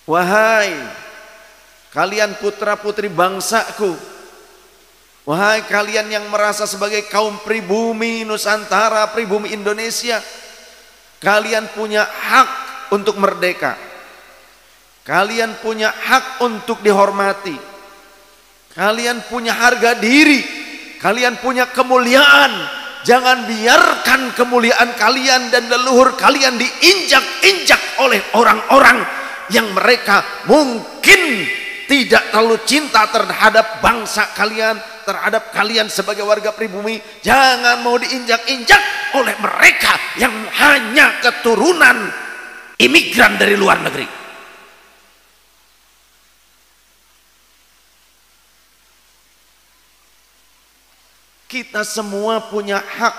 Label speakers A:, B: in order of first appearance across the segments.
A: Wahai kalian putra-putri bangsaku, wahai kalian yang merasa sebagai kaum pribumi Nusantara, pribumi Indonesia, kalian punya hak untuk merdeka. Kalian punya hak untuk dihormati. Kalian punya harga diri. Kalian punya kemuliaan. Jangan biarkan kemuliaan kalian dan leluhur kalian diinjak-injak oleh orang-orang yang mereka mungkin tidak terlalu cinta terhadap bangsa kalian, terhadap kalian sebagai warga pribumi. Jangan mau diinjak-injak oleh mereka yang hanya keturunan imigran dari luar negeri. Kita semua punya hak,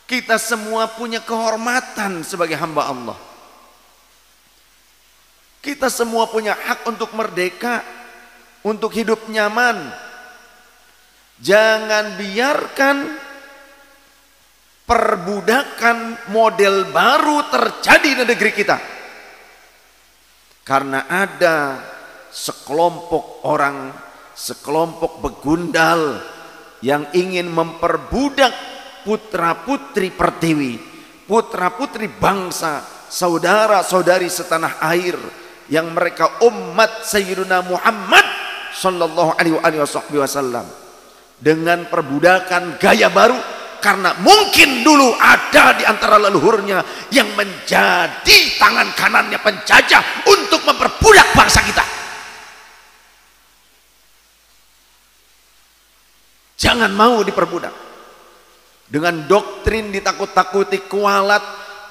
A: kita semua punya kehormatan sebagai hamba Allah. Kita semua punya hak untuk merdeka, untuk hidup nyaman. Jangan biarkan perbudakan model baru terjadi di negeri kita. Karena ada sekelompok orang, sekelompok begundal yang ingin memperbudak putra-putri pertiwi, putra-putri bangsa, saudara-saudari setanah air yang mereka umat Sayyidina Muhammad sallallahu alaihi wasallam, dengan perbudakan gaya baru. Karena mungkin dulu ada di antara leluhurnya yang menjadi tangan kanannya penjajah untuk memperbudak bangsa kita. Jangan mau diperbudak dengan doktrin ditakut-takuti kualat,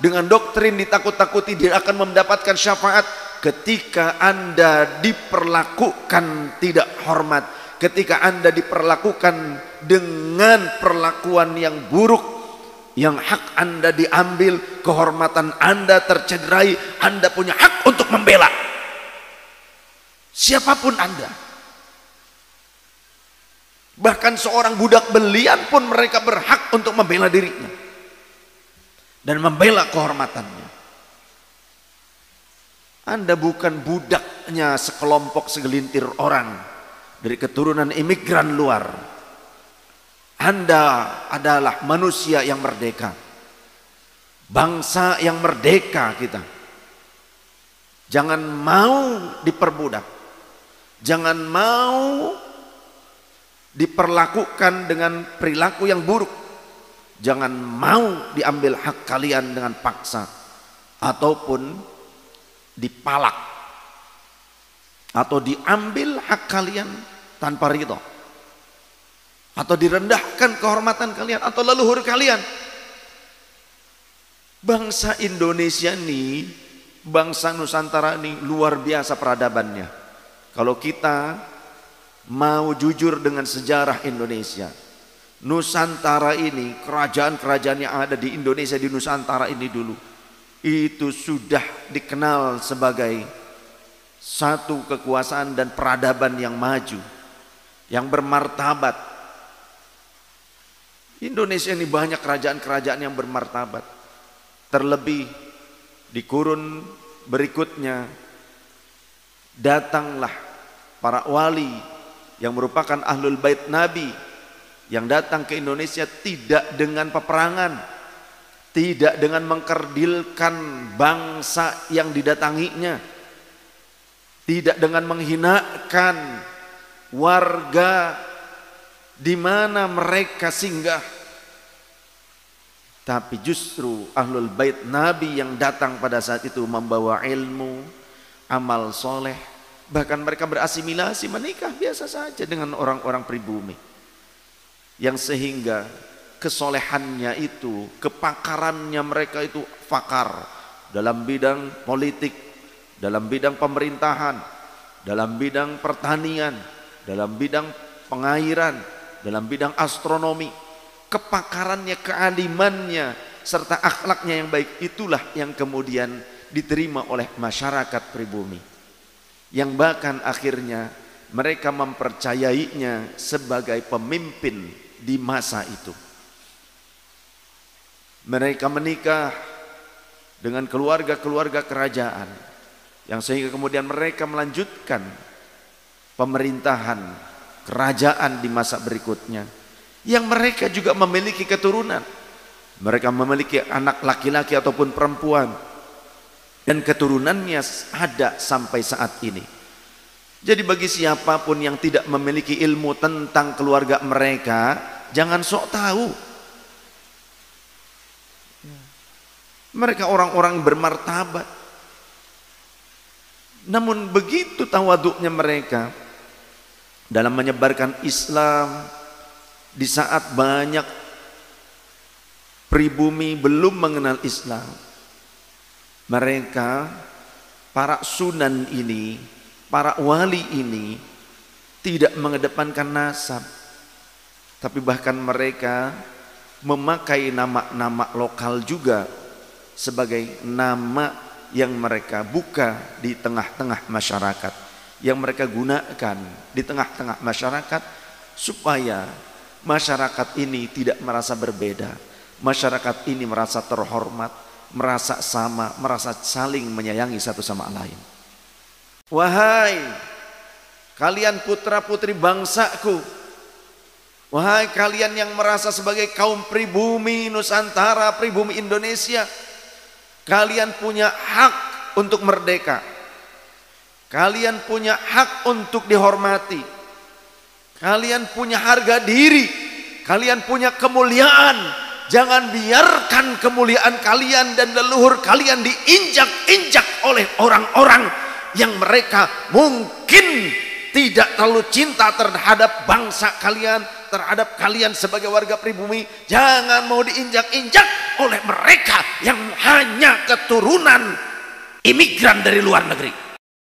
A: dengan doktrin ditakut-takuti dia akan mendapatkan syafaat. Ketika Anda diperlakukan tidak hormat, ketika Anda diperlakukan dengan perlakuan yang buruk, yang hak Anda diambil, kehormatan Anda tercederai, Anda punya hak untuk membela siapapun Anda. Bahkan seorang budak belian pun mereka berhak untuk membela dirinya dan membela kehormatannya. Anda bukan budaknya sekelompok segelintir orang dari keturunan imigran luar. Anda adalah manusia yang merdeka, bangsa yang merdeka kita. Jangan mau diperbudak, jangan mau diperlakukan dengan perilaku yang buruk. Jangan mau diambil hak kalian dengan paksa ataupun dipalak atau diambil hak kalian tanpa ridho, atau direndahkan kehormatan kalian atau leluhur kalian. Bangsa Indonesia ini, bangsa Nusantara ini luar biasa peradabannya. Kalau kita mau jujur dengan sejarah Indonesia, Nusantara ini, kerajaan-kerajaan yang ada di Indonesia, di Nusantara ini dulu, itu sudah dikenal sebagai satu kekuasaan dan peradaban yang maju, yang bermartabat. Indonesia ini banyak kerajaan-kerajaan yang bermartabat. Terlebih di kurun berikutnya datanglah para wali yang merupakan ahlul bait Nabi, yang datang ke Indonesia tidak dengan peperangan, tidak dengan mengkerdilkan bangsa yang didatanginya, tidak dengan menghinakan warga di mana mereka singgah, tapi justru ahlul bait Nabi yang datang pada saat itu membawa ilmu, amal soleh. Bahkan mereka berasimilasi, menikah biasa saja dengan orang-orang pribumi, yang sehingga kesolehannya itu, kepakarannya mereka itu fakar dalam bidang politik, dalam bidang pemerintahan, dalam bidang pertanian, dalam bidang pengairan, dalam bidang astronomi. Kepakarannya, kealimannya, serta akhlaknya yang baik, itulah yang kemudian diterima oleh masyarakat pribumi, yang bahkan akhirnya mereka mempercayainya sebagai pemimpin di masa itu. Mereka menikah dengan keluarga-keluarga kerajaan, yang sehingga kemudian mereka melanjutkan pemerintahan kerajaan di masa berikutnya, yang mereka juga memiliki keturunan, mereka memiliki anak laki-laki ataupun perempuan, dan keturunannya ada sampai saat ini. Jadi bagi siapapun yang tidak memiliki ilmu tentang keluarga mereka, jangan sok tahu. Mereka orang-orang bermartabat, namun begitu tawaduknya mereka dalam menyebarkan Islam di saat banyak pribumi belum mengenal Islam. Mereka, para sunan ini, para wali ini tidak mengedepankan nasab, tapi bahkan mereka memakai nama-nama lokal juga sebagai nama yang mereka buka di tengah-tengah masyarakat, yang mereka gunakan di tengah-tengah masyarakat supaya masyarakat ini tidak merasa berbeda, masyarakat ini merasa terhormat, merasa sama, merasa saling menyayangi satu sama lain. Wahai kalian putra-putri bangsaku, wahai kalian yang merasa sebagai kaum pribumi Nusantara, pribumi Indonesia, kalian punya hak untuk merdeka. Kalian punya hak untuk dihormati. Kalian punya harga diri. Kalian punya kemuliaan. Jangan biarkan kemuliaan kalian dan leluhur kalian diinjak-injak oleh orang-orang yang mereka mungkin tidak terlalu cinta terhadap bangsa kalian, terhadap kalian sebagai warga pribumi. Jangan mau diinjak-injak oleh mereka yang hanya keturunan imigran dari luar negeri.